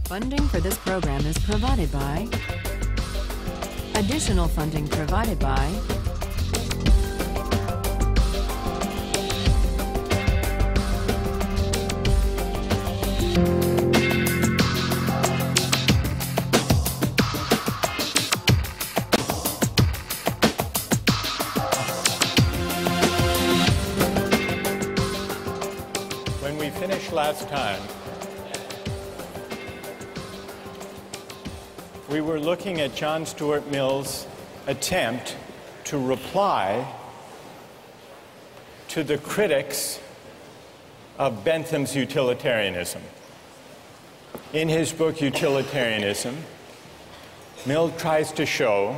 Funding for this program is provided by. Additional funding provided by. When we finished last time, we were looking at John Stuart Mill's attempt to reply to the critics of Bentham's utilitarianism. In his book, Utilitarianism, Mill tries to show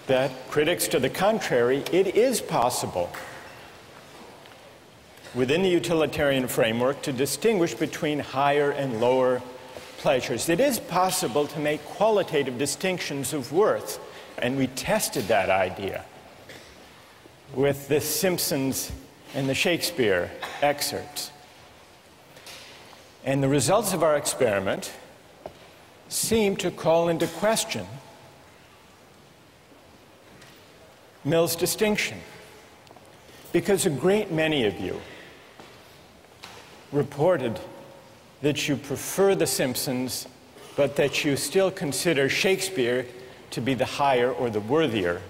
that critics to the contrary, it is possible within the utilitarian framework to distinguish between higher and lower pleasures. It is possible to make qualitative distinctions of worth, and we tested that idea with the Simpsons and the Shakespeare excerpts. And the results of our experiment seem to call into question Mill's distinction, because a great many of you reported that you prefer the Simpsons, but that you still consider Shakespeare to be the higher or the worthier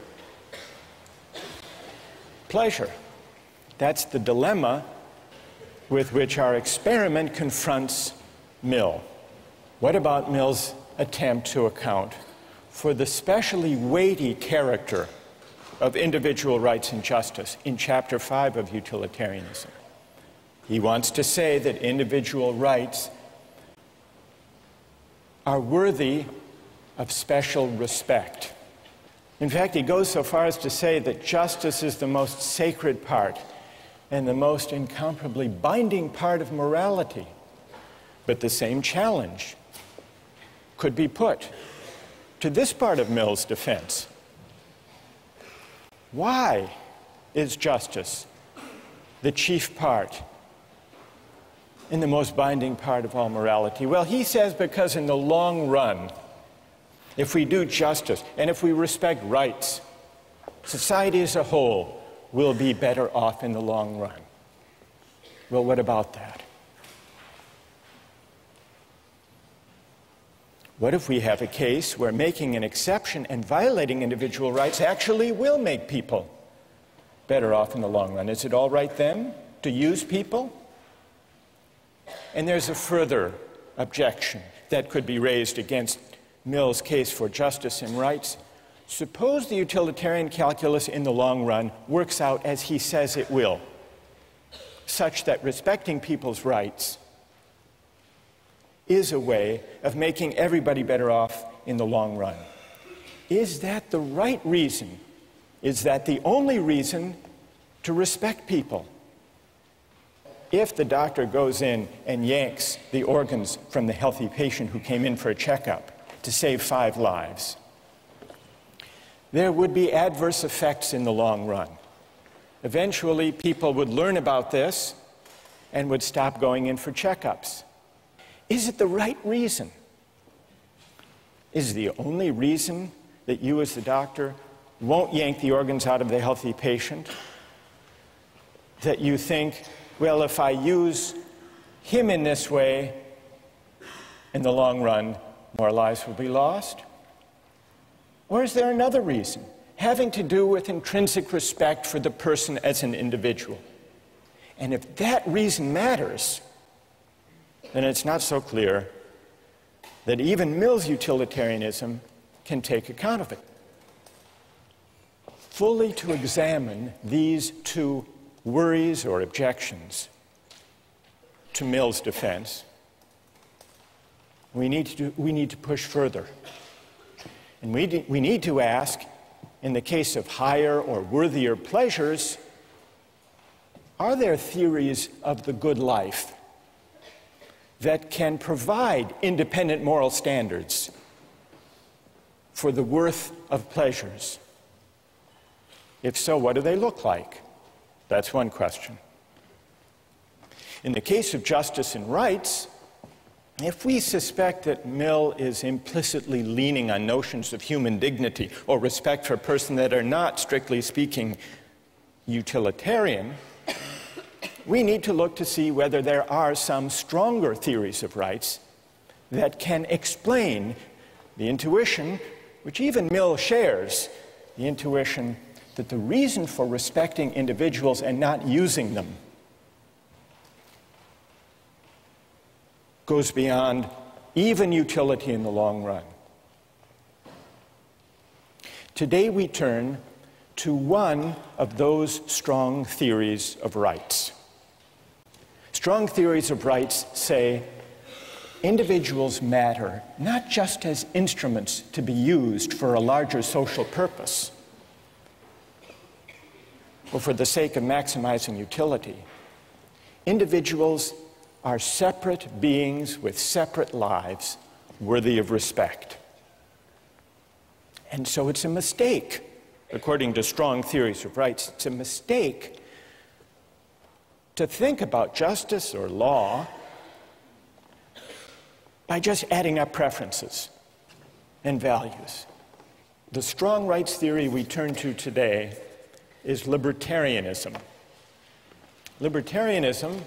pleasure. That's the dilemma with which our experiment confronts Mill. What about Mill's attempt to account for the specially weighty character of individual rights and justice in Chapter 5 of Utilitarianism? He wants to say that individual rights are worthy of special respect. In fact, he goes so far as to say that justice is the most sacred part and the most incomparably binding part of morality. But the same challenge could be put to this part of Mill's defense. Why is justice the chief part and the most binding part of all morality? Well, he says because in the long run, if we do justice and if we respect rights, society as a whole will be better off in the long run. Well, what about that? What if we have a case where making an exception and violating individual rights actually will make people better off in the long run? Is it all right then to use people? And there's a further objection that could be raised against Mill's case for justice and rights. Suppose the utilitarian calculus in the long run works out as he says it will, such that respecting people's rights is a way of making everybody better off in the long run. Is that the right reason? Is that the only reason to respect people? If the doctor goes in and yanks the organs from the healthy patient who came in for a checkup to save 5 lives, there would be adverse effects in the long run. Eventually, people would learn about this and would stop going in for checkups. Is it the right reason? Is the only reason that you as the doctor won't yank the organs out of the healthy patient that you think, well, if I use him in this way, in the long run, more lives will be lost? Or is there another reason, having to do with intrinsic respect for the person as an individual? And if that reason matters, then it's not so clear that even Mill's utilitarianism can take account of it. Fully to examine these two worries or objections to Mill's defense, we need to push further. And we need to ask, in the case of higher or worthier pleasures, are there theories of the good life that can provide independent moral standards for the worth of pleasures? If so, what do they look like? That's one question. In the case of justice and rights, If we suspect that Mill is implicitly leaning on notions of human dignity or respect for persons that are not, strictly speaking, utilitarian, we need to look to see whether there are some stronger theories of rights that can explain the intuition, which even Mill shares, the intuition that the reason for respecting individuals and not using them goes beyond even utility in the long run. Today we turn to one of those strong theories of rights. Strong theories of rights say individuals matter not just as instruments to be used for a larger social purpose or for the sake of maximizing utility. Individuals are separate beings with separate lives worthy of respect. And so it's a mistake, according to strong theories of rights, it's a mistake to think about justice or law by just adding up preferences and values. The strong rights theory we turn to today is libertarianism. Libertarianism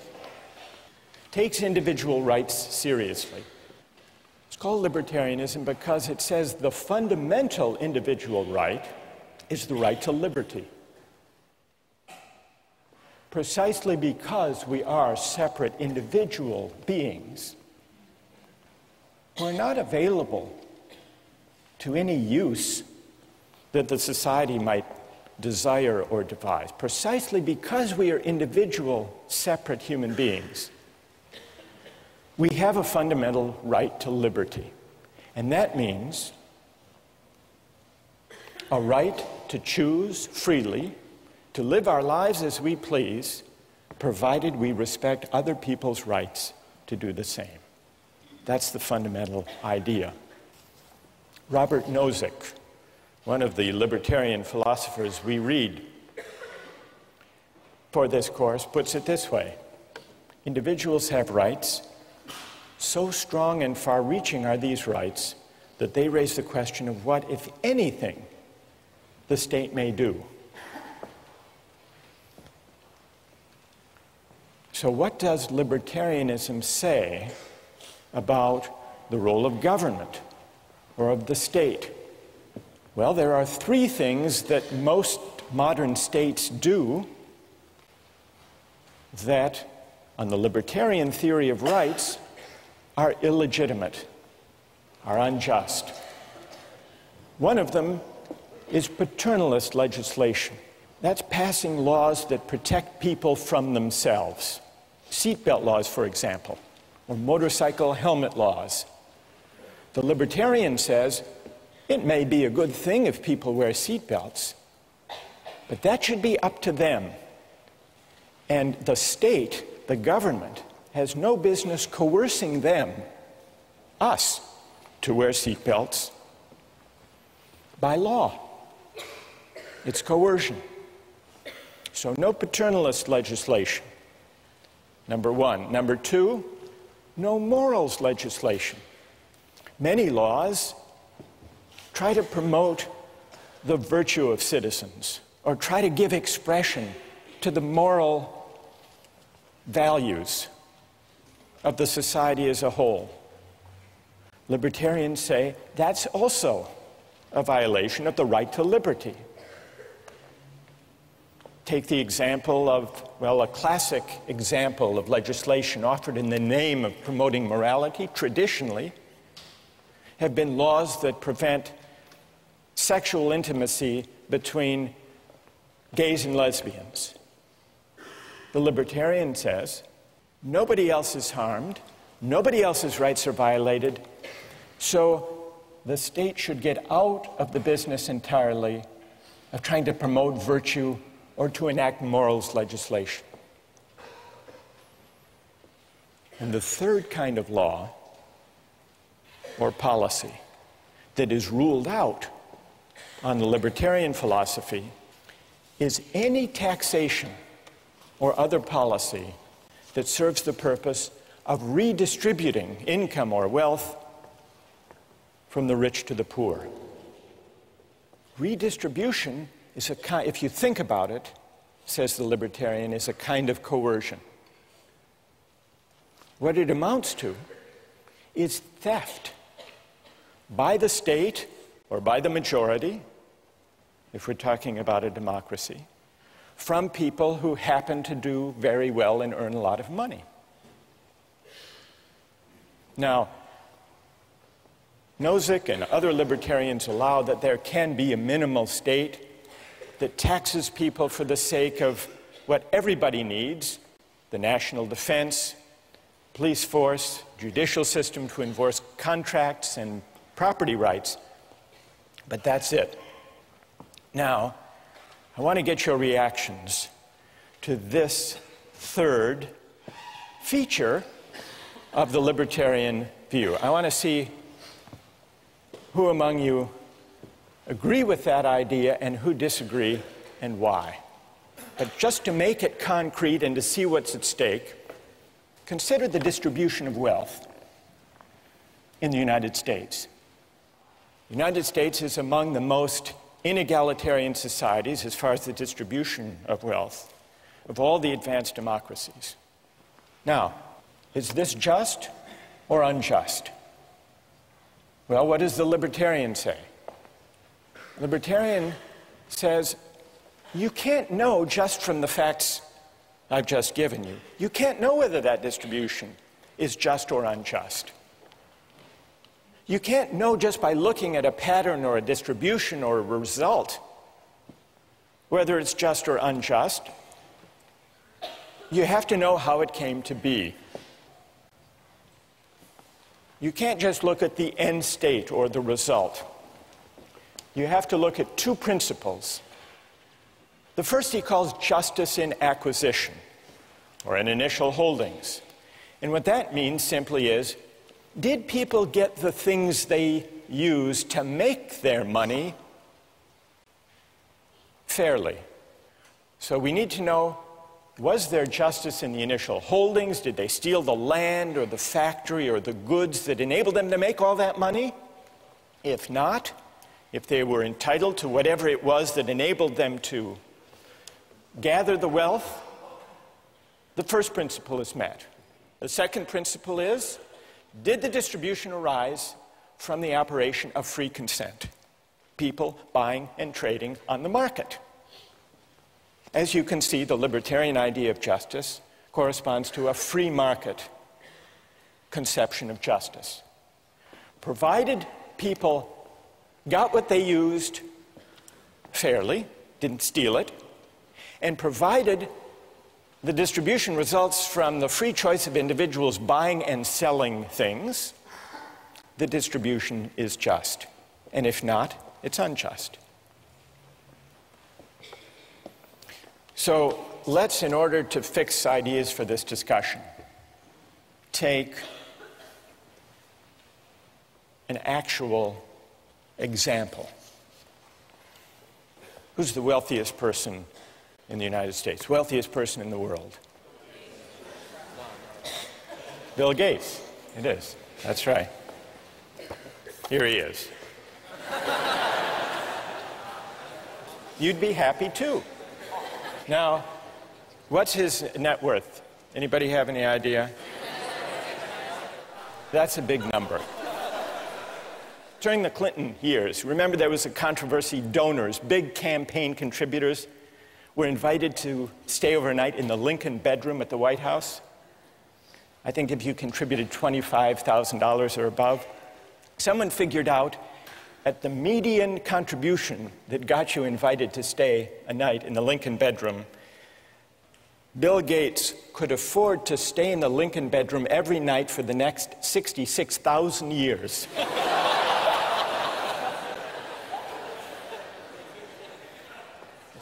takes individual rights seriously. It's called libertarianism because it says the fundamental individual right is the right to liberty. Precisely because we are separate individual beings, we're not available to any use that the society might desire or devise. Precisely because we are individual, separate human beings, we have a fundamental right to liberty. And that means a right to choose freely, to live our lives as we please, provided we respect other people's rights to do the same. That's the fundamental idea. Robert Nozick, one of the libertarian philosophers we read for this course, puts it this way: individuals have rights. So strong and far-reaching are these rights that they raise the question of what, if anything, the state may do. So what does libertarianism say about the role of government or of the state? Well, there are three things that most modern states do that, on the libertarian theory of rights, are illegitimate, are unjust. One of them is paternalist legislation. That's passing laws that protect people from themselves. Seatbelt laws, for example, or motorcycle helmet laws. The libertarian says it may be a good thing if people wear seatbelts, but that should be up to them. And the state, the government, has no business coercing them, us, to wear seatbelts by law. It's coercion. So no paternalist legislation, number one. Number two, no morals legislation. Many laws try to promote the virtue of citizens or try to give expression to the moral values of the society as a whole. Libertarians say that's also a violation of the right to liberty. Take the example of, well, a classic example of legislation offered in the name of promoting morality, traditionally, have been laws that prevent sexual intimacy between gays and lesbians. The libertarian says, nobody else is harmed, nobody else's rights are violated, so the state should get out of the business entirely of trying to promote virtue or to enact morals legislation. And the third kind of law or policy that is ruled out on the libertarian philosophy is any taxation or other policy that serves the purpose of redistributing income or wealth from the rich to the poor. Redistribution is a kind, if you think about it, says the libertarian, is a kind of coercion. What it amounts to is theft by the state or by the majority, if we're talking about a democracy, from people who happen to do very well and earn a lot of money. Now, Nozick and other libertarians allow that there can be a minimal state that taxes people for the sake of what everybody needs, the national defense, police force, judicial system to enforce contracts and property rights. But that's it. Now, I want to get your reactions to this third feature of the libertarian view. I want to see who among you agree with that idea and who disagree and why. But just to make it concrete and to see what's at stake, consider the distribution of wealth in the United States. The United States is among the most inegalitarian societies as far as the distribution of wealth of all the advanced democracies. Now, is this just or unjust? Well, what does the libertarian say? The libertarian says, you can't know just from the facts I've just given you. You can't know whether that distribution is just or unjust. You can't know just by looking at a pattern or a distribution or a result whether it's just or unjust. You have to know how it came to be. You can't just look at the end state or the result. You have to look at two principles. The first he calls justice in acquisition, or in initial holdings. And what that means simply is, did people get the things they used to make their money fairly? So we need to know, was there justice in the initial holdings? Did they steal the land or the factory or the goods that enabled them to make all that money? If not, if they were entitled to whatever it was that enabled them to gather the wealth, the first principle is met. The second principle is, did the distribution arise from the operation of free consent? People buying and trading on the market. As you can see, the libertarian idea of justice corresponds to a free market conception of justice. Provided people got what they used fairly, didn't steal it, and provided the distribution results from the free choice of individuals buying and selling things, the distribution is just. And if not, it's unjust. So let's, in order to fix ideas for this discussion, take an actual example. Who's the wealthiest person in the United States? Wealthiest person in the world? Bill Gates. It is. That's right. Here he is. You'd be happy too. Now, what's his net worth? Anybody have any idea? That's a big number. During the Clinton years, remember there was a controversy. Donors, big campaign contributors, were invited to stay overnight in the Lincoln bedroom at the White House. I think if you contributed $25,000 or above, someone figured out at the median contribution that got you invited to stay a night in the Lincoln bedroom, Bill Gates could afford to stay in the Lincoln bedroom every night for the next 66,000 years.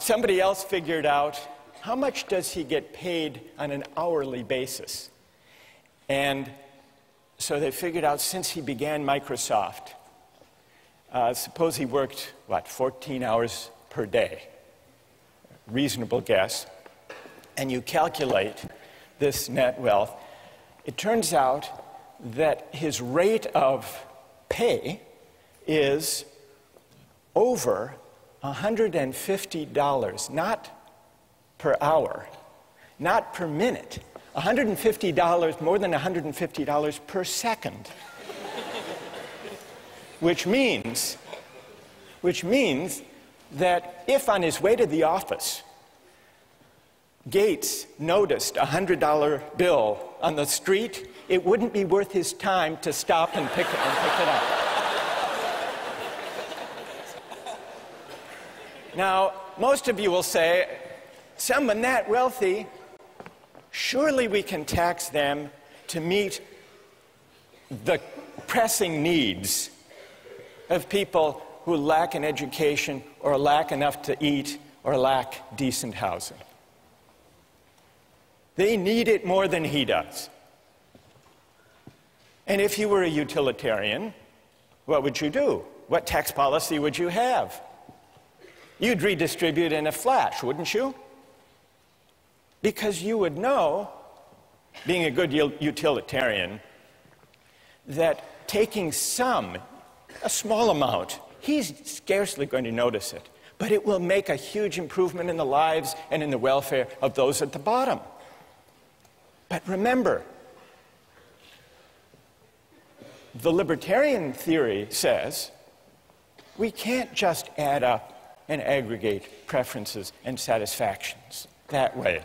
Somebody else figured out, how much does he get paid on an hourly basis? And so they figured out, since he began Microsoft, suppose he worked, 14 hours per day. Reasonable guess. And you calculate this net wealth, It turns out that his rate of pay is over $150, not per hour, not per minute, $150, more than $150 per second. Which means that if on his way to the office, Gates noticed a $100 bill on the street, it wouldn't be worth his time to stop and pick it up. Now, most of you will say, someone that wealthy, surely we can tax them to meet the pressing needs of people who lack an education or lack enough to eat or lack decent housing. They need it more than he does. And if you were a utilitarian, what would you do? What tax policy would you have? You'd redistribute in a flash, wouldn't you? Because you would know, being a good utilitarian, that taking a small amount, he's scarcely going to notice it, but it will make a huge improvement in the lives and in the welfare of those at the bottom. But remember, the libertarian theory says we can't just add up and aggregate preferences and satisfactions that way.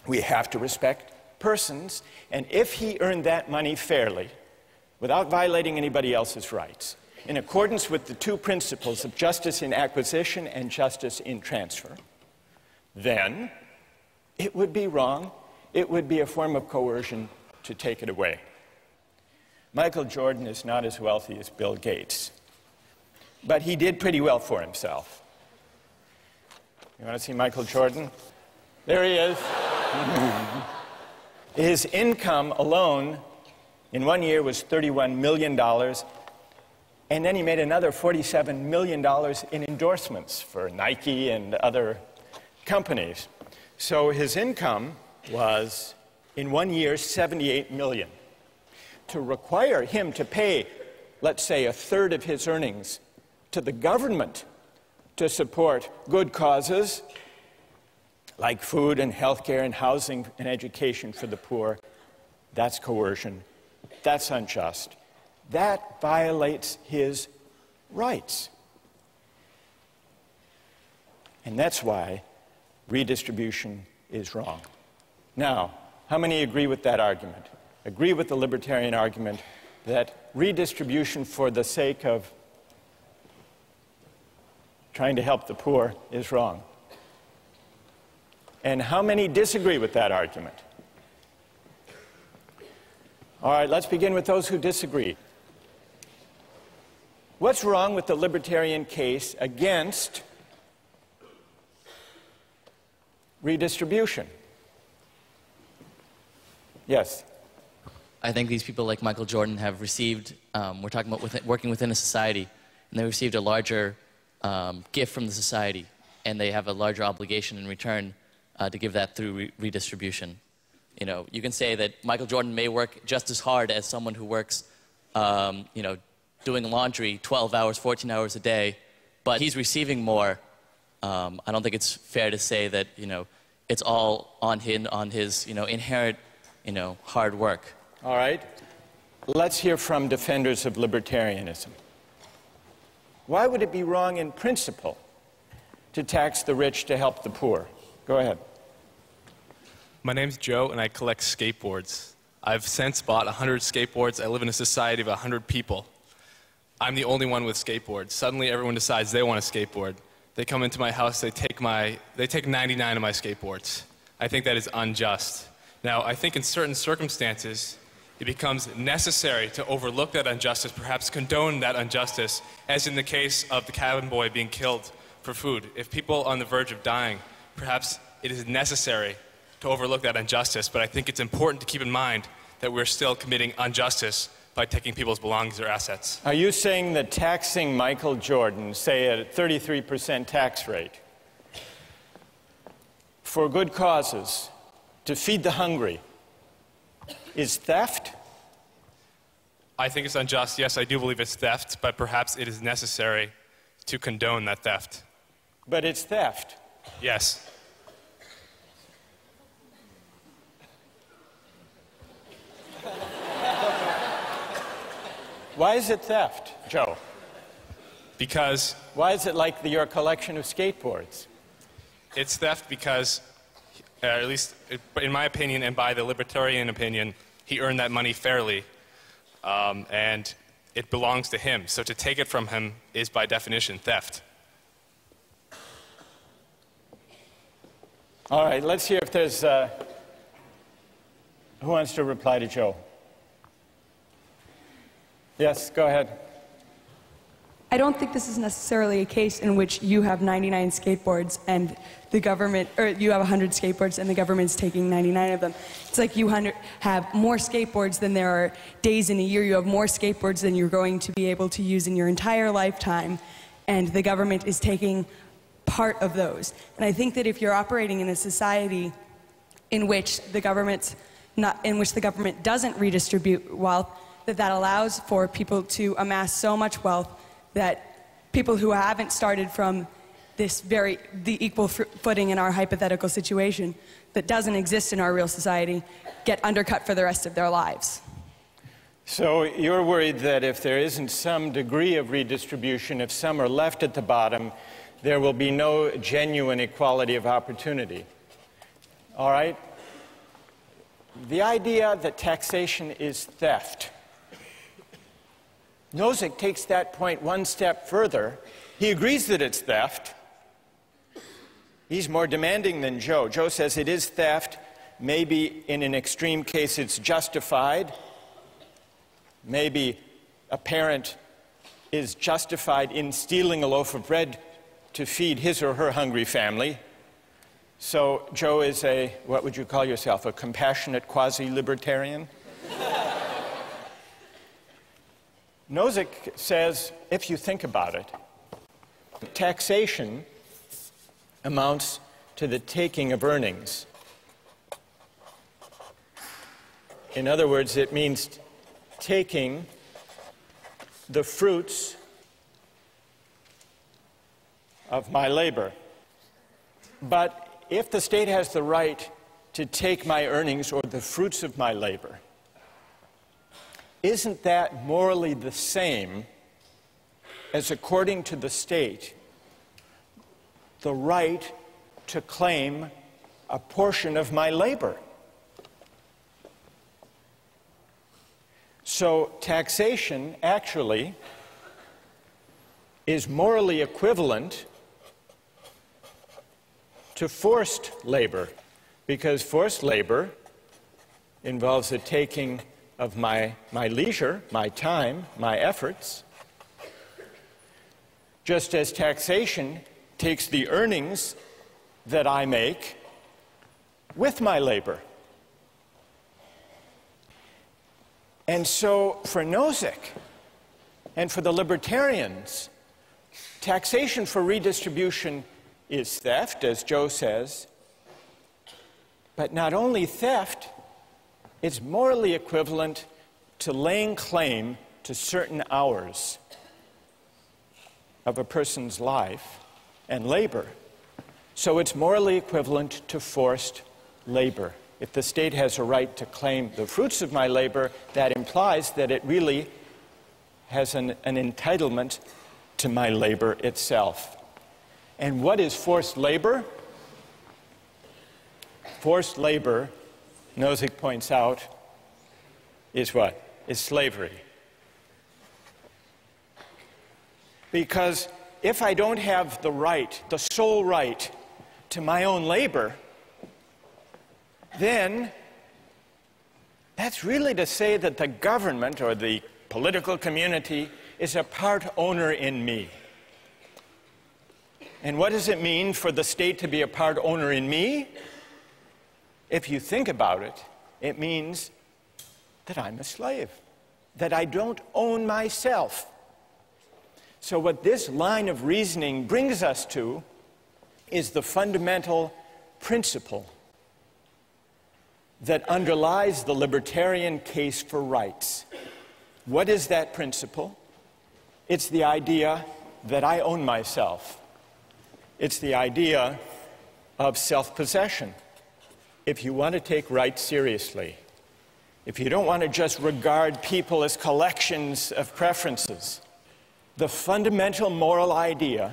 We have to respect persons, and if he earned that money fairly, without violating anybody else's rights, in accordance with the two principles of justice in acquisition and justice in transfer, then it would be wrong, it would be a form of coercion to take it away. Michael Jordan is not as wealthy as Bill Gates, but he did pretty well for himself. You want to see Michael Jordan? There he is. His income alone in 1 year was $31 million, and then he made another $47 million in endorsements for Nike and other companies. So his income was, in 1 year, $78 million. To require him to pay, let's say, a third of his earnings to the government to support good causes like food and health care and housing and education for the poor, that's coercion. That's unjust. That violates his rights. And that's why redistribution is wrong. Now, how many agree with that argument? Agree with the libertarian argument that redistribution for the sake of trying to help the poor is wrong? And how many disagree with that argument? All right, let's begin with those who disagree. What's wrong with the libertarian case against redistribution? Yes. I think these people like Michael Jordan have received, we're talking about working within a society, and they received a larger gift from the society, and they have a larger obligation in return to give that through redistribution. You know, you can say that Michael Jordan may work just as hard as someone who works, you know, doing laundry 12 hours, 14 hours a day, but he's receiving more. I don't think it's fair to say that, you know, it's all on his, you know, inherent, you know, hard work. All right. Let's hear from defenders of libertarianism. Why would it be wrong in principle to tax the rich to help the poor? Go ahead. My name's Joe, and I collect skateboards. I've since bought 100 skateboards. I live in a society of 100 people. I'm the only one with skateboards. Suddenly, everyone decides they want a skateboard. They come into my house, they take 99 of my skateboards. I think that is unjust. Now, I think in certain circumstances, it becomes necessary to overlook that injustice, perhaps condone that injustice, as in the case of the cabin boy being killed for food. If people are on the verge of dying, perhaps it is necessary to overlook that injustice, but I think it's important to keep in mind that we're still committing injustice by taking people's belongings or assets. Are you saying that taxing Michael Jordan, say at a 33% tax rate, for good causes, to feed the hungry, is theft? I think it's unjust. Yes, I do believe it's theft, but perhaps it is necessary to condone that theft. But it's theft. Yes. Why is it theft, Joe? Because Why is it like your collection of skateboards? it's theft because, at least in my opinion and by the libertarian opinion, he earned that money fairly, and it belongs to him. So to take it from him is by definition theft. All right, let's hear if there's... who wants to reply to Joe? Yes, go ahead. I don't think this is necessarily a case in which you have 99 skateboards and the government, or you have 100 skateboards and the government's taking 99 of them. It's like you have more skateboards than there are days in a year. You have more skateboards than you're going to be able to use in your entire lifetime, and the government is taking part of those. And I think that if you're operating in a society in which the government doesn't redistribute wealth, that allows for people to amass so much wealth that people who haven't started from the equal footing in our hypothetical situation that doesn't exist in our real society get undercut for the rest of their lives. So you're worried that if there isn't some degree of redistribution, if some are left at the bottom, there will be no genuine equality of opportunity. All right? The idea that taxation is theft. Nozick takes that point one step further. He agrees that it's theft. He's more demanding than Joe. Joe says it is theft. Maybe in an extreme case it's justified. Maybe a parent is justified in stealing a loaf of bread to feed his or her hungry family. So Joe is what would you call yourself, a compassionate quasi-libertarian? Nozick says, if you think about it, taxation amounts to the taking of earnings. In other words, it means taking the fruits of my labor. But if the state has the right to take my earnings or the fruits of my labor, isn't that morally the same as, according to the state, the right to claim a portion of my labor? So taxation actually is morally equivalent to forced labor, because forced labor involves the taking of my leisure, my time, my efforts, just as taxation takes the earnings that I make with my labor. And so for Nozick and for the libertarians, taxation for redistribution is theft, as Joe says, but not only theft, it's morally equivalent to laying claim to certain hours of a person's life and labor. So it's morally equivalent to forced labor. If the state has a right to claim the fruits of my labor, that implies that it really has an entitlement to my labor itself. And what is forced labor? Forced labor, Nozick points out, is what? Is slavery. Because if I don't have the right, the sole right, to my own labor, then that's really to say that the government or the political community is a part owner in me. And what does it mean for the state to be a part owner in me? If you think about it, it means that I'm a slave, that I don't own myself. So what this line of reasoning brings us to is the fundamental principle that underlies the libertarian case for rights. What is that principle? It's the idea that I own myself. It's the idea of self-possession. If you want to take rights seriously, if you don't want to just regard people as collections of preferences, the fundamental moral idea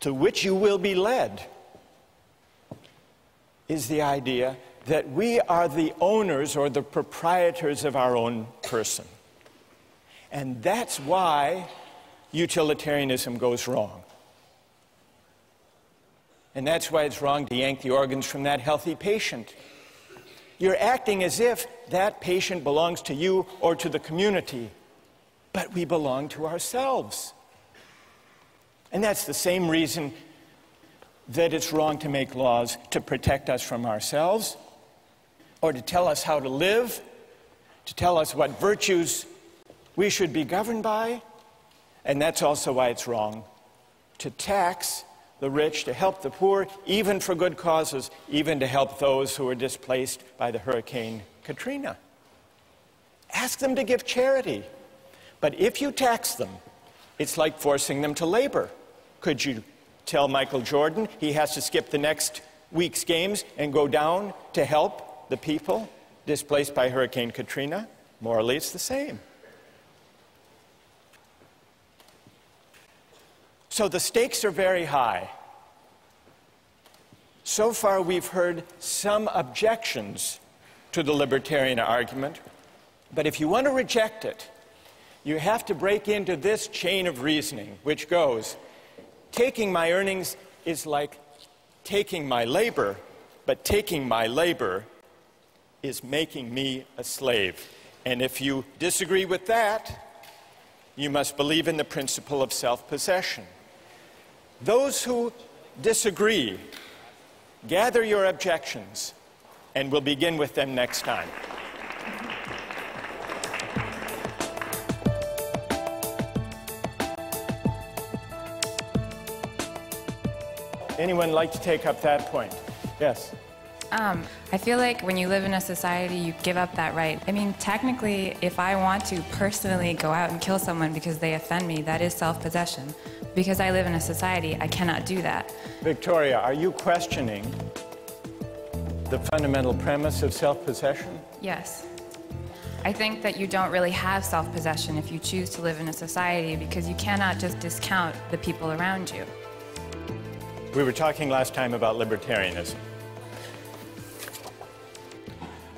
to which you will be led is the idea that we are the owners or the proprietors of our own person. And that's why utilitarianism goes wrong. And that's why it's wrong to yank the organs from that healthy patient. You're acting as if that patient belongs to you or to the community, but we belong to ourselves. And that's the same reason that it's wrong to make laws to protect us from ourselves, or to tell us how to live, to tell us what virtues we should be governed by. And that's also why it's wrong to tax the rich, to help the poor, even for good causes, even to help those who were displaced by the Hurricane Katrina. Ask them to give charity. But if you tax them, it's like forcing them to labor. Could you tell Michael Jordan he has to skip the next week's games and go down to help the people displaced by Hurricane Katrina? Morally, it's the same. So the stakes are very high. So far, we've heard some objections to the libertarian argument, but if you want to reject it, you have to break into this chain of reasoning, which goes, taking my earnings is like taking my labor, but taking my labor is making me a slave. And if you disagree with that, you must believe in the principle of self-possession. Those who disagree, gather your objections, and we'll begin with them next time. Anyone like to take up that point? Yes. I feel like when you live in a society, you give up that right. I mean, technically, if I want to personally go out and kill someone because they offend me, that is self-possession. Because I live in a society, I cannot do that. Victoria, are you questioning the fundamental premise of self-possession? Yes. I think that you don't really have self-possession if you choose to live in a society because you cannot just discount the people around you. We were talking last time about libertarianism.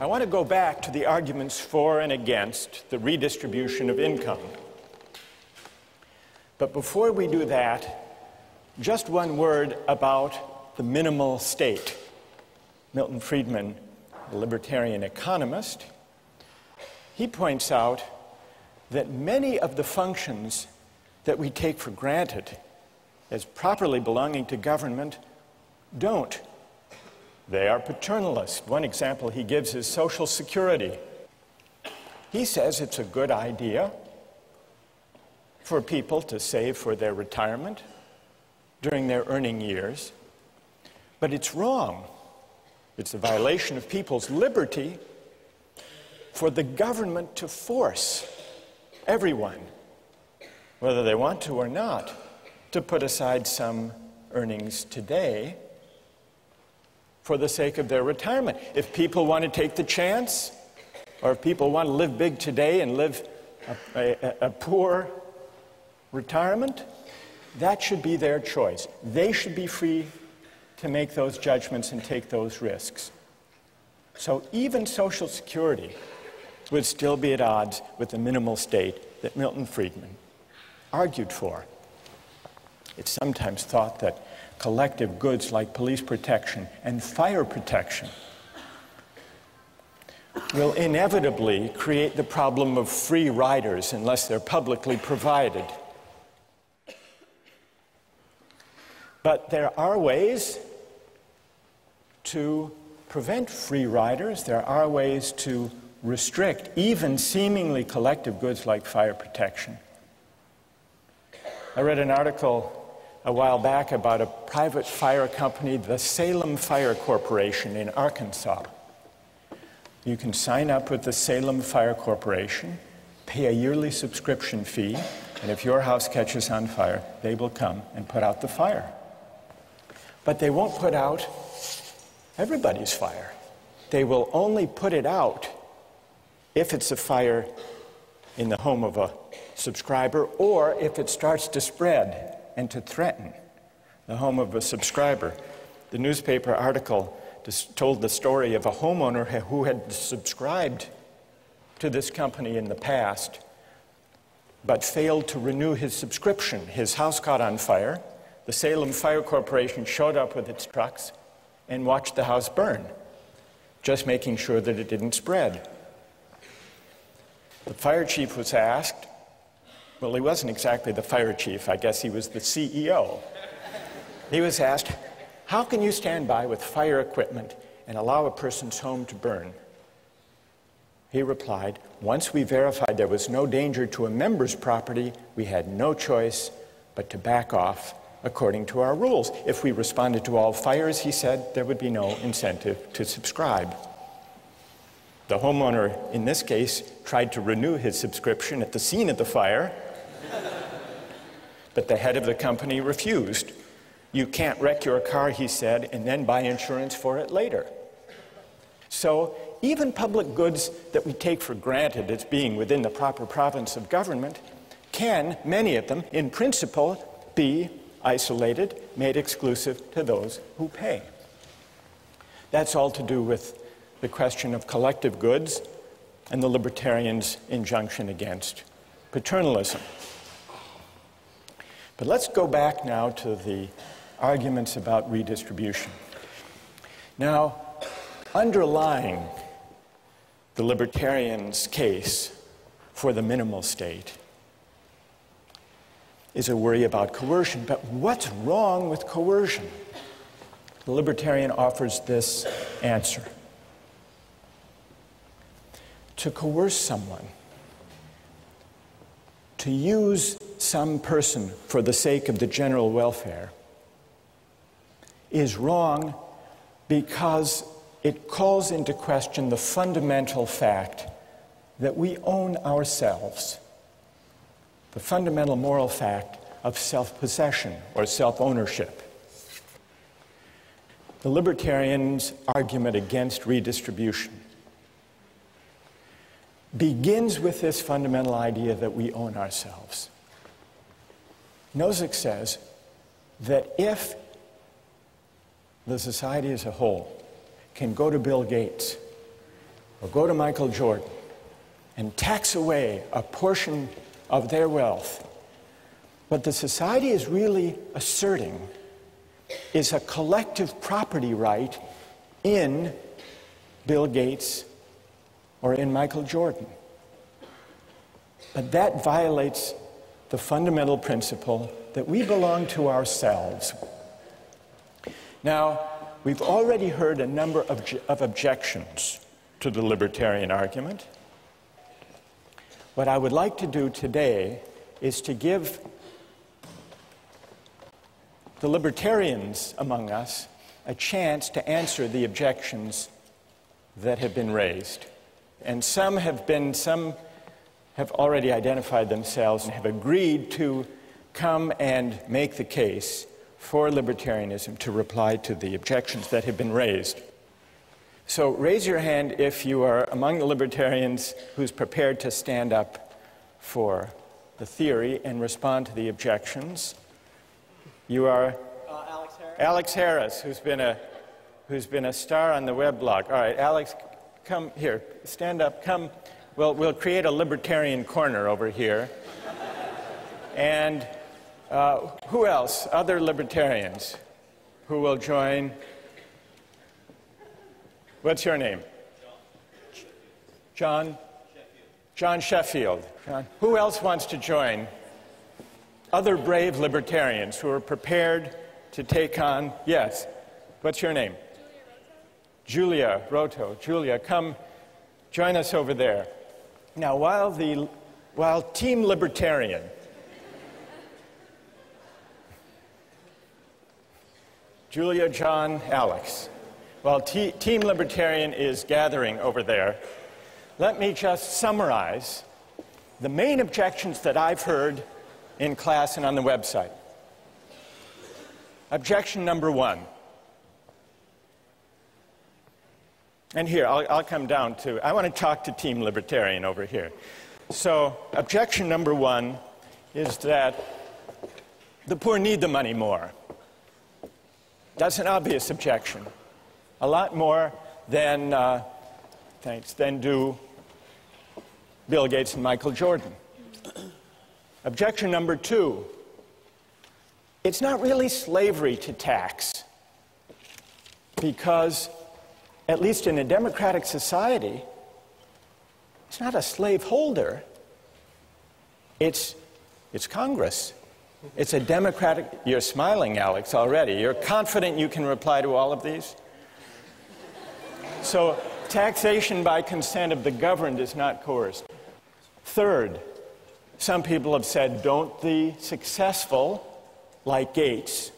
I want to go back to the arguments for and against the redistribution of income. But before we do that, just one word about the minimal state. Milton Friedman, the libertarian economist, he points out that many of the functions that we take for granted as properly belonging to government don't. They are paternalist. One example he gives is Social Security. He says it's a good idea for people to save for their retirement during their earning years, but it's wrong. It's a violation of people's liberty for the government to force everyone, whether they want to or not, to put aside some earnings today for the sake of their retirement. If people want to take the chance, or if people want to live big today and live a poor retirement, that should be their choice. They should be free to make those judgments and take those risks. So even Social Security would still be at odds with the minimal state that Milton Friedman argued for. It's sometimes thought that collective goods like police protection and fire protection will inevitably create the problem of free riders unless they're publicly provided. But there are ways to prevent free riders. There are ways to restrict even seemingly collective goods like fire protection. I read an article a while back about a private fire company, the Salem Fire Corporation in Arkansas. You can sign up with the Salem Fire Corporation, pay a yearly subscription fee, and if your house catches on fire, they will come and put out the fire. But they won't put out everybody's fire. They will only put it out if it's a fire in the home of a subscriber, or if it starts to spread and to threaten the home of a subscriber. The newspaper article told the story of a homeowner who had subscribed to this company in the past, but failed to renew his subscription. His house caught on fire. The Salem Fire Corporation showed up with its trucks and watched the house burn, just making sure that it didn't spread. The fire chief was asked, well, he wasn't exactly the fire chief, I guess he was the CEO. He was asked, how can you stand by with fire equipment and allow a person's home to burn? He replied, once we verified there was no danger to a member's property, we had no choice but to back off according to our rules. If we responded to all fires, he said, there would be no incentive to subscribe. The homeowner, in this case, tried to renew his subscription at the scene of the fire, but the head of the company refused. You can't wreck your car, he said, and then buy insurance for it later. So even public goods that we take for granted as being within the proper province of government can, many of them, in principle, be isolated, made exclusive to those who pay. That's all to do with the question of collective goods and the libertarians' injunction against paternalism. But let's go back now to the arguments about redistribution. Now, underlying the libertarians' case for the minimal state is a worry about coercion. But what's wrong with coercion? The libertarian offers this answer. To coerce someone, to use some person for the sake of the general welfare, is wrong because it calls into question the fundamental fact that we own ourselves, the fundamental moral fact of self-possession or self-ownership. The libertarians' argument against redistribution begins with this fundamental idea that we own ourselves. Nozick says that if the society as a whole can go to Bill Gates or go to Michael Jordan and tax away a portion of their wealth, what the society is really asserting is a collective property right in Bill Gates or in Michael Jordan. But that violates the fundamental principle that we belong to ourselves. Now, we've already heard a number of objections to the libertarian argument. What I would like to do today is to give the libertarians among us a chance to answer the objections that have been raised. And some have already identified themselves and have agreed to come and make the case for libertarianism to reply to the objections that have been raised. So raise your hand if you are among the libertarians who's prepared to stand up for the theory and respond to the objections. You are Alex Harris, who's been a star on the weblog. All right, Alex, come here, stand up, come. We'll create a libertarian corner over here. And who else? Other libertarians who will join? What's your name? John? John Sheffield. John. Who else wants to join? Other brave libertarians who are prepared to take on, yes. What's your name? Julia Roto. Julia, come join us over there. Now, while Team Libertarian Julia, John, Alex, While Team Libertarian is gathering over there, let me just summarize the main objections that I've heard in class and on the website. Objection number one. And here, I'll come down to, I want to talk to Team Libertarian over here. So, objection number one is that the poor need the money more. That's an obvious objection. A lot more than do Bill Gates and Michael Jordan. Objection number two, it's not really slavery to tax, because at least in a democratic society, it's not a slaveholder. It's Congress. It's a democratic... You're smiling, Alex, already. You're confident you can reply to all of these? So, taxation by consent of the governed is not coerced. Third, some people have said, don't the successful, like Gates,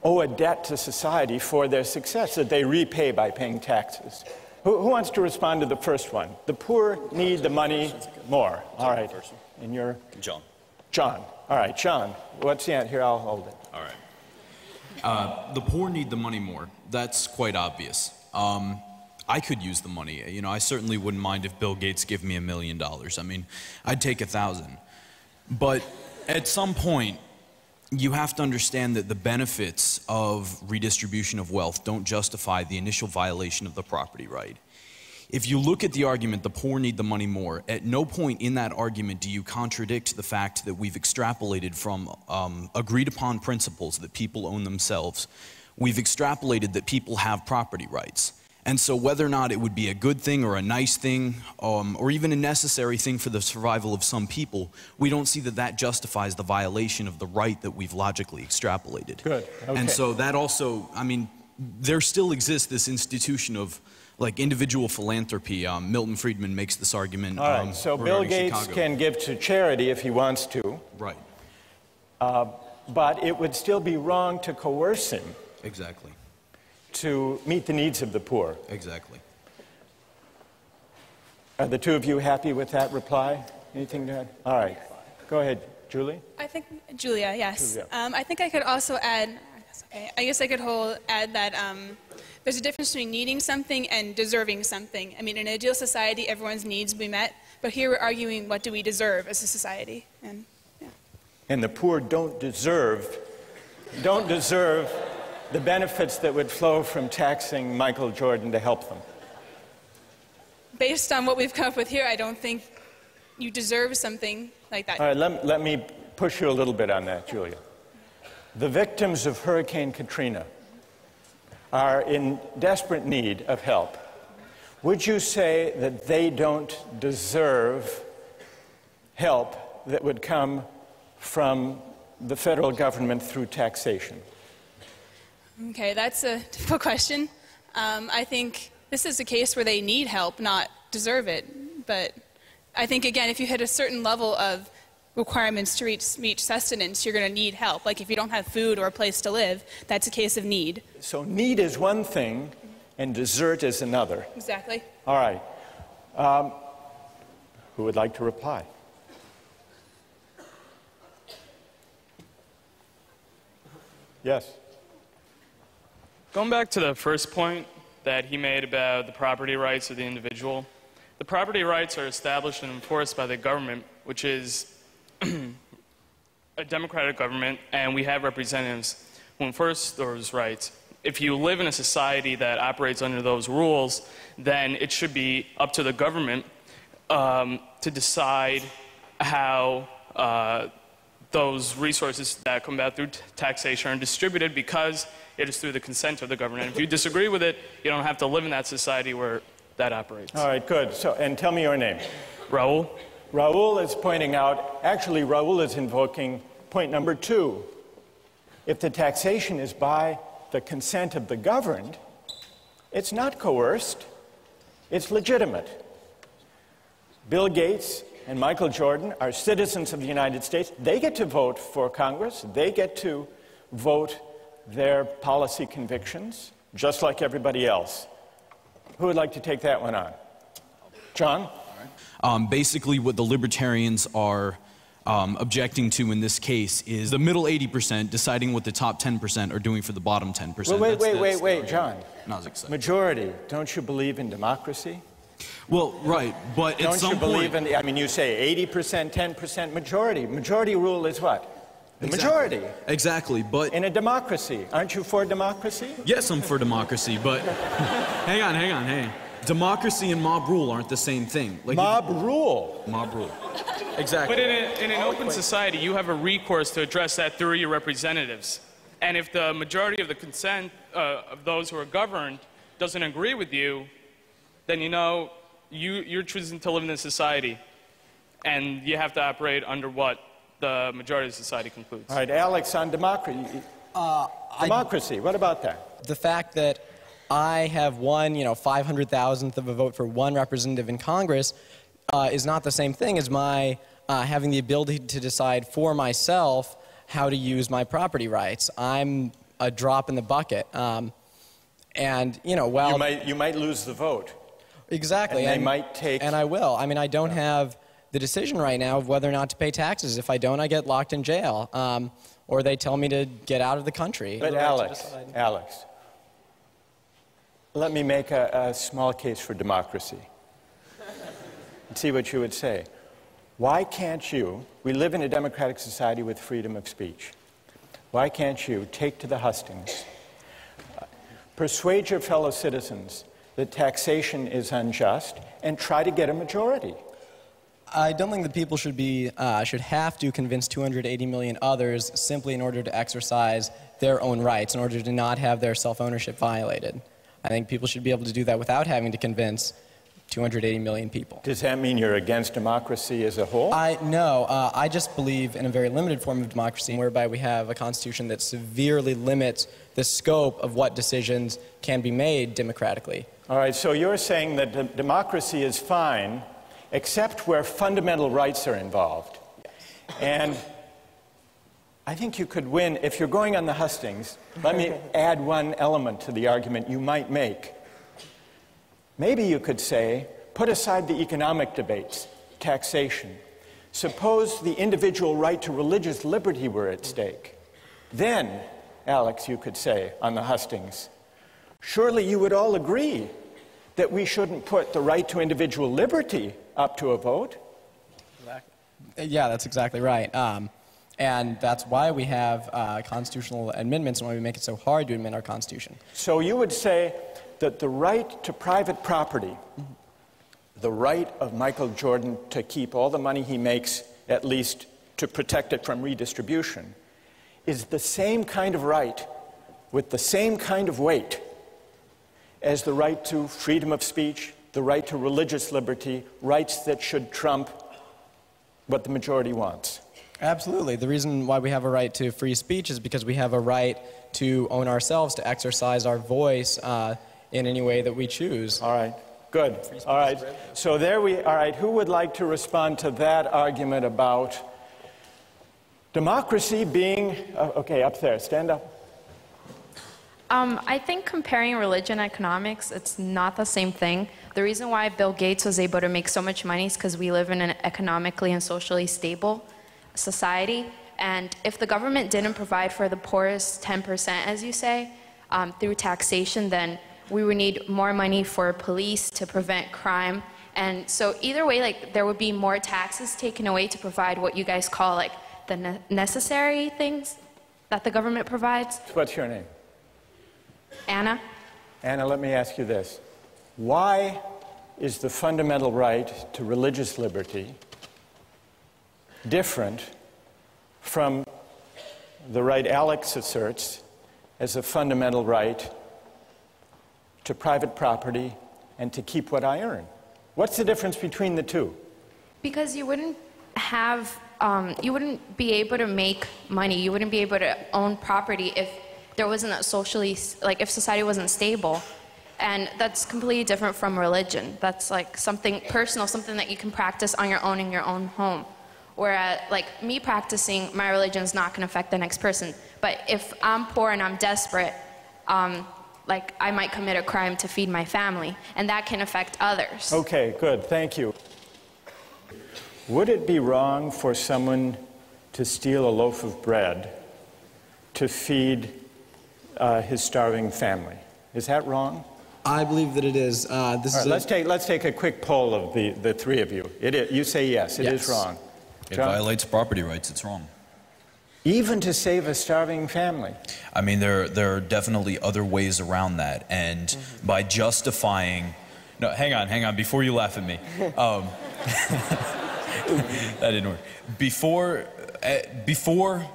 owe a debt to society for their success that they repay by paying taxes? Who wants to respond to the first one? The poor need the money more. All right. And you're? John. John. All right, John. What's the answer? Here, I'll hold it. All right. The poor need the money more. That's quite obvious. I could use the money. You know, I certainly wouldn't mind if Bill Gates gave me $1 million. I mean, I'd take 1,000. But at some point, you have to understand that the benefits of redistribution of wealth don't justify the initial violation of the property right. If you look at the argument, the poor need the money more, at no point in that argument do you contradict the fact that we've extrapolated from agreed upon principles that people own themselves. We've extrapolated that people have property rights. And so whether or not it would be a good thing or a nice thing, or even a necessary thing for the survival of some people, we don't see that that justifies the violation of the right that we've logically extrapolated. Good. Okay. And so that also, I mean, there still exists this institution of like individual philanthropy. Milton Friedman makes this argument. All right, so Bill Gates Chicago. can give to charity if he wants to. Right. But it would still be wrong to coerce him. Exactly. To meet the needs of the poor. Exactly. Are the two of you happy with that reply? Anything to add? All right. Go ahead, Julie. I think, Julia, yes. Julia. I think I could also add, okay, I guess I could add that there's a difference between needing something and deserving something. I mean, in an ideal society, everyone's needs will be met, but here we're arguing what do we deserve as a society. And, yeah. And the poor don't deserve the benefits that would flow from taxing Michael Jordan to help them. Based on what we've come up with here, I don't think you deserve something like that. All right, let me push you a little bit on that, Julia. The victims of Hurricane Katrina are in desperate need of help. Would you say that they don't deserve help that would come from the federal government through taxation? Okay, that's a difficult question. I think this is a case where they need help, not deserve it. But I think, again, if you hit a certain level of requirements to reach sustenance, you're going to need help. Like if you don't have food or a place to live, that's a case of need. So need is one thing, and desert is another. Exactly. All right. Who would like to reply? Yes. Going back to the first point that he made about the property rights of the individual, the property rights are established and enforced by the government, which is a democratic government, and we have representatives who enforce those rights. If you live in a society that operates under those rules, then it should be up to the government to decide how those resources that come about through taxation are distributed, because it is through the consent of the government. If you disagree with it, you don't have to live in that society where that operates. All right, good. So, and tell me your name. Raul. Raul is pointing out, actually Raul is invoking point number 2. If the taxation is by the consent of the governed, it's not coerced, it's legitimate. Bill Gates and Michael Jordan are citizens of the United States. They get to vote for Congress. They get to vote their policy convictions, just like everybody else. Who would like to take that one on? John? Basically, what the libertarians are objecting to in this case is the middle 80% deciding what the top 10% are doing for the bottom 10%. Wait, John. No, I was excited. Majority, don't you believe in democracy? Well, right, but at some point... Don't you believe in, I mean, you say 80%, 10% majority. Majority rule is what? The majority. Exactly, but... In a democracy. Aren't you for democracy? Yes, I'm for democracy, but... hang on. Democracy and mob rule aren't the same thing. Like mob rule? Mob rule. Exactly. But in an open society, you have a recourse to address that through your representatives. And if the majority of the consent of those who are governed doesn't agree with you, then you know you're choosing to live in this society. And you have to operate under what the majority of society concludes. All right, Alex, on democracy. Democracy, what about that? The fact that I have won, 500,000th of a vote for one representative in Congress is not the same thing as my having the ability to decide for myself how to use my property rights. I'm a drop in the bucket. And, You might lose the vote. Exactly. And they might take... And I will. I mean, I don't have the decision right now of whether or not to pay taxes. If I don't, I get locked in jail. Or they tell me to get out of the country. But Alex, let me make a small case for democracy. And see what you would say. Why can't you, we live in a democratic society with freedom of speech. Why can't you take to the hustings, persuade your fellow citizens that taxation is unjust, and try to get a majority? I don't think that people should have to convince 280 million others simply in order to exercise their own rights, in order to not have their self-ownership violated. I think people should be able to do that without having to convince 280 million people. Does that mean you're against democracy as a whole? No, I just believe in a very limited form of democracy whereby we have a constitution that severely limits the scope of what decisions can be made democratically. All right, so you're saying that democracy is fine except where fundamental rights are involved. And I think you could win, if you're going on the hustings, let me add one element to the argument you might make. Maybe you could say, put aside the economic debates, taxation. Suppose the individual right to religious liberty were at stake. Then, Alex, you could say on the hustings, surely you would all agree that we shouldn't put the right to individual liberty up to a vote. Yeah, that's exactly right. And that's why we have constitutional amendments and why we make it so hard to amend our Constitution. So you would say that the right to private property, the right of Michael Jordan to keep all the money he makes, at least to protect it from redistribution, is the same kind of right with the same kind of weight as the right to freedom of speech, the right to religious liberty, rights that should trump what the majority wants. Absolutely. The reason why we have a right to free speech is because we have a right to own ourselves, to exercise our voice in any way that we choose. All right. Good. All right. So all right. Who would like to respond to that argument about democracy being, okay, up there, stand up. I think comparing religion and economics, it's not the same thing. The reason why Bill Gates was able to make so much money is because we live in an economically and socially stable society. And if the government didn't provide for the poorest 10%, as you say, through taxation, then we would need more money for police to prevent crime. And so either way, like, there would be more taxes taken away to provide what you guys call like the necessary things that the government provides. What's your name? Anna. Anna, let me ask you this. Why is the fundamental right to religious liberty different from the right Alex asserts as a fundamental right to private property and to keep what I earn? What's the difference between the two? Because you wouldn't have, you wouldn't be able to make money, you wouldn't be able to own property if there wasn't a socially, like if society wasn't stable. And that's completely different from religion. That's like something personal, something that you can practice on your own in your own home. Whereas, like, me practicing my religion is not going to affect the next person. But if I'm poor and I'm desperate, like I might commit a crime to feed my family, and that can affect others. Okay, good, thank you. Would it be wrong for someone to steal a loaf of bread to feed his starving family? Is that wrong? I believe that it is. Let's take a quick poll of the three of you. You say yes, it is wrong. It John? violates property rights. It's wrong. Even to save a starving family? I mean, there are definitely other ways around that, and by justifying... No, hang on, before you laugh at me. That didn't work. Before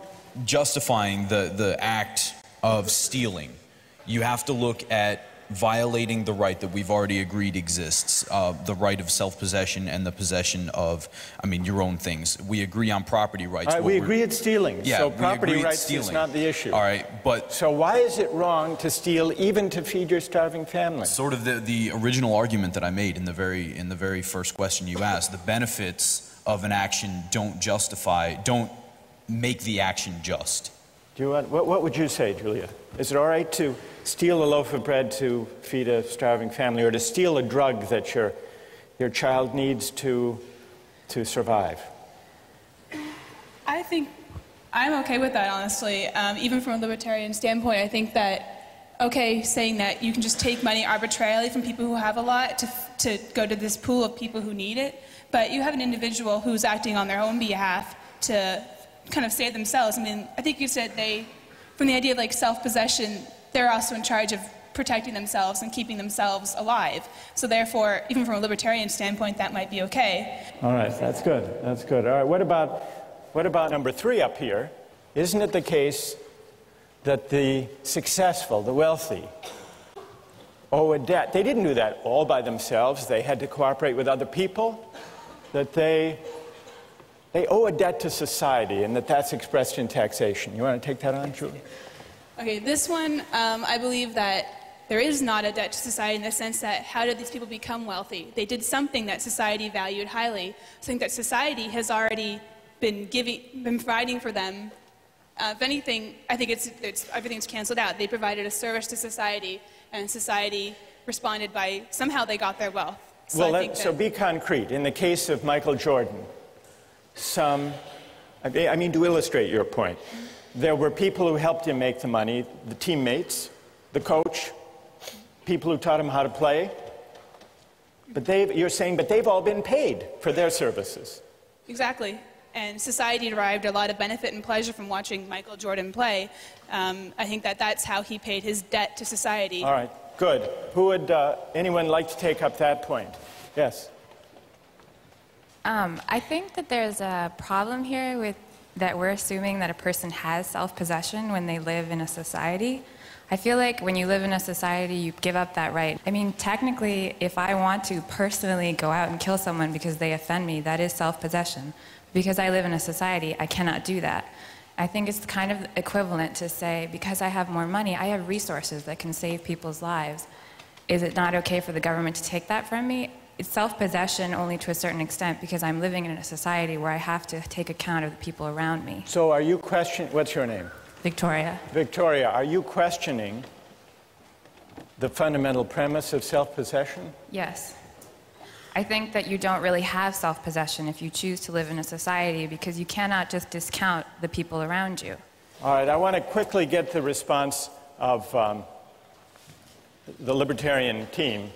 justifying the act of stealing, you have to look at violating the right that we've already agreed exists, the right of self-possession and the possession of, your own things. We agree on property rights. All right, we agree at stealing, yeah, so property rights is not the issue. All right, but... So why is it wrong to steal even to feed your starving family? Sort of the original argument that I made in the very first question you asked. The benefits of an action don't make the action just. What would you say, Julia? Is it all right to steal a loaf of bread to feed a starving family, or to steal a drug that your child needs to survive? I think I'm okay with that, honestly. Even from a libertarian standpoint, I think that, saying that you can just take money arbitrarily from people who have a lot to go to this pool of people who need it, but you have an individual who's acting on their own behalf to kind of save themselves. I think you said from the idea of like self-possession, they're also in charge of protecting themselves and keeping themselves alive. So therefore, even from a libertarian standpoint, that might be okay. All right, that's good. That's good. All right, what about number 3 up here? Isn't it the case that the successful, the wealthy, owe a debt? They didn't do that all by themselves. They had to cooperate with other people. That they owe a debt to society, and that's expressed in taxation. You want to take that on, Julie? Okay, this one, I believe that there is not a debt to society in the sense that how did these people become wealthy? They did something that society valued highly. I think that society has already been providing for them. If anything, I think everything's canceled out. They provided a service to society, and society responded by somehow they got their wealth. So be concrete. In the case of Michael Jordan, to illustrate your point, there were people who helped him make the money, the teammates, the coach, people who taught him how to play. But you're saying they've all been paid for their services. Exactly. And society derived a lot of benefit and pleasure from watching Michael Jordan play. I think that's how he paid his debt to society. All right, good. Anyone like to take up that point? Yes. I think that there's a problem here with that we're assuming that a person has self-possession when they live in a society. I feel like when you live in a society, you give up that right. Technically, if I want to personally go out and kill someone because they offend me, that is self-possession. Because I live in a society, I cannot do that. I think it's kind of equivalent to say, because I have more money, I have resources that can save people's lives. Is it not okay for the government to take that from me? It's self-possession only to a certain extent because I'm living in a society where I have to take account of the people around me. So are you questioning, what's your name? Victoria. Victoria, are you questioning the fundamental premise of self-possession? Yes. I think that you don't really have self-possession if you choose to live in a society because you cannot just discount the people around you. All right, I want to quickly get the response of the libertarian team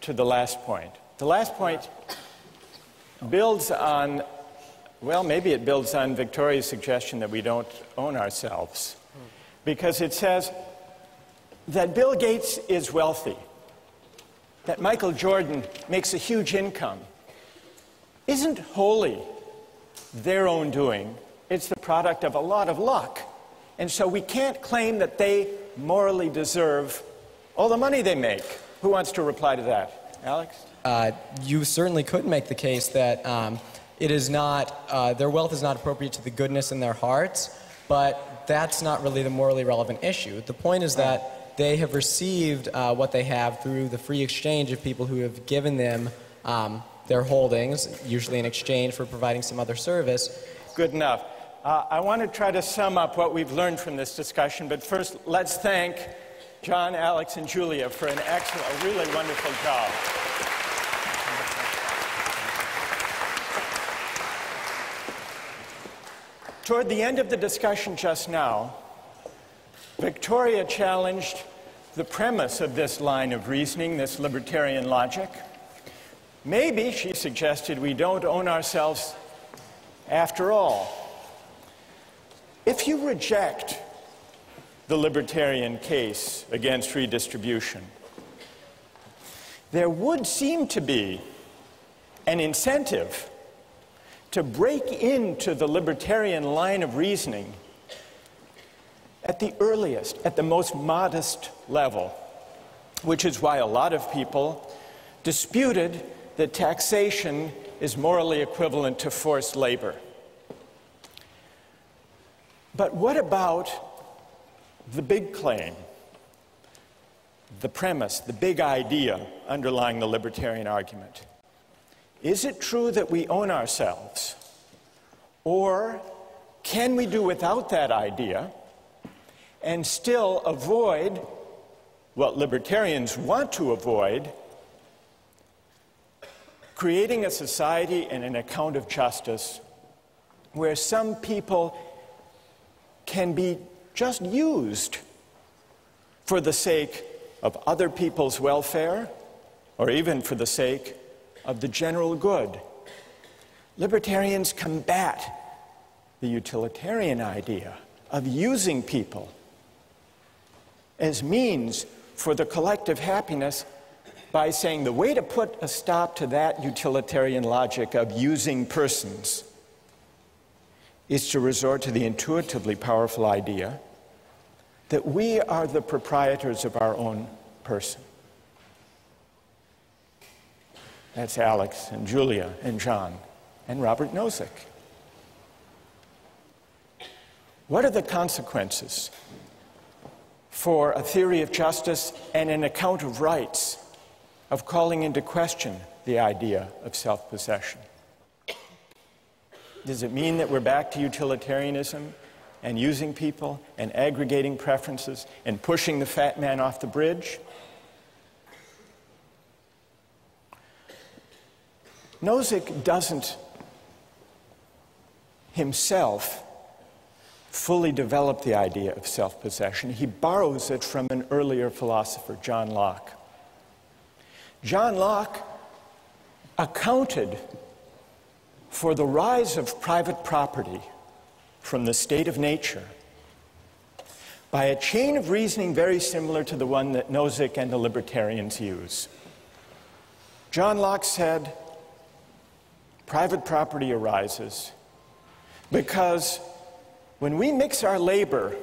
to the last point. The last point builds on, maybe it builds on Victoria's suggestion that we don't own ourselves. Because it says that Bill Gates is wealthy, that Michael Jordan makes a huge income, isn't wholly their own doing. It's the product of a lot of luck. And so we can't claim that they morally deserve all the money they make. Who wants to reply to that? Alex? You certainly could make the case that it is not, their wealth is not appropriate to the goodness in their hearts, but that's not really the morally relevant issue. The point is that they have received what they have through the free exchange of people who have given them their holdings, usually in exchange for providing some other service. Good enough. I want to try to sum up what we've learned from this discussion, but first let's thank John, Alex, and Julia for an excellent, a really wonderful job. Toward the end of the discussion just now, Victoria challenged the premise of this line of reasoning, this libertarian logic. Maybe, she suggested, we don't own ourselves after all. If you reject the libertarian case against redistribution, there would seem to be an incentive to break into the libertarian line of reasoning at the earliest, at the most modest level, which is why a lot of people disputed that taxation is morally equivalent to forced labor. But what about the big claim, the premise, the big idea underlying the libertarian argument? Is it true that we own ourselves? Or can we do without that idea and still avoid what libertarians want to avoid, creating a society and an account of justice where some people can be just used for the sake of other people's welfare or even for the sake of the general good? Libertarians combat the utilitarian idea of using people as means for the collective happiness by saying the way to put a stop to that utilitarian logic of using persons is to resort to the intuitively powerful idea that we are the proprietors of our own person. That's Alex and Julia and John and Robert Nozick. What are the consequences for a theory of justice and an account of rights of calling into question the idea of self-possession? Does it mean that we're back to utilitarianism and using people and aggregating preferences and pushing the fat man off the bridge? Nozick doesn't himself fully develop the idea of self-possession. He borrows it from an earlier philosopher, John Locke. John Locke accounted for the rise of private property from the state of nature by a chain of reasoning very similar to the one that Nozick and the libertarians use. John Locke said, private property arises because when we mix our labor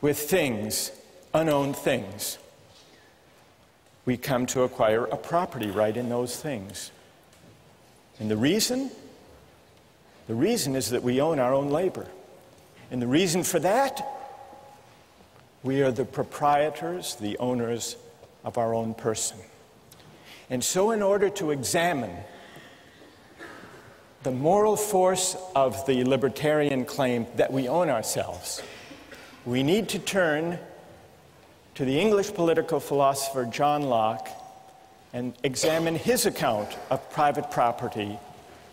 with things, unowned things, we come to acquire a property right in those things. And the reason is that we own our own labor. And the reason for that, we are the proprietors, the owners of our own person. And so in order to examine the moral force of the libertarian claim that we own ourselves, we need to turn to the English political philosopher John Locke and examine his account of private property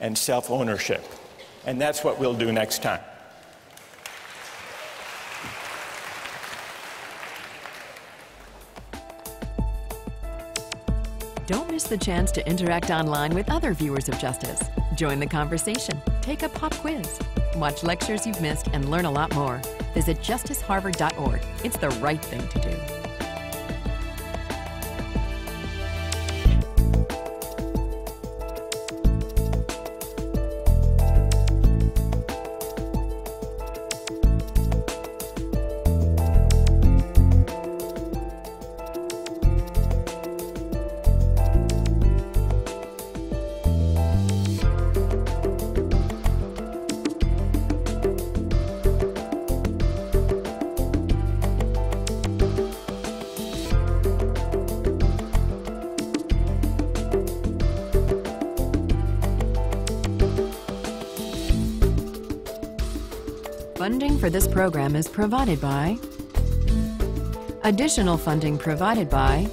and self-ownership. And that's what we'll do next time. Don't miss the chance to interact online with other viewers of Justice. Join the conversation, take a pop quiz, watch lectures you've missed, and learn a lot more. Visit justiceharvard.org. It's the right thing to do. Funding for this program is provided by Additional funding provided by